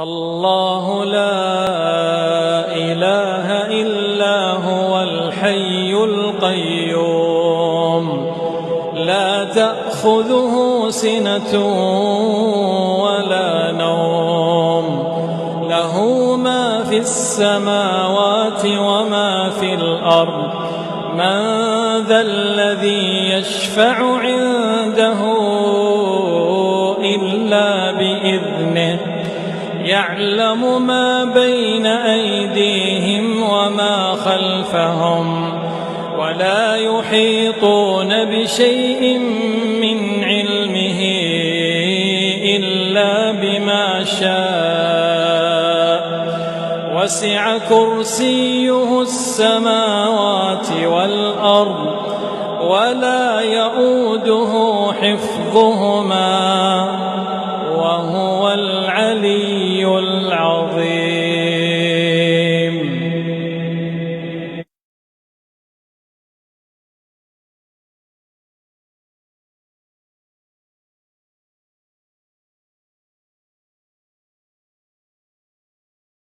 الله لا إله إلا هو الحي القيوم لا تأخذه سنة ولا نوم له ما في السماوات وما في الأرض من ذا الذي يشفع عنده إلا بإذنه يعلم ما بين أيديهم وما خلفهم ولا يحيطون بشيء من علمه إلا بما شاء وسع كرسيه السماوات والأرض ولا يؤوده حفظهما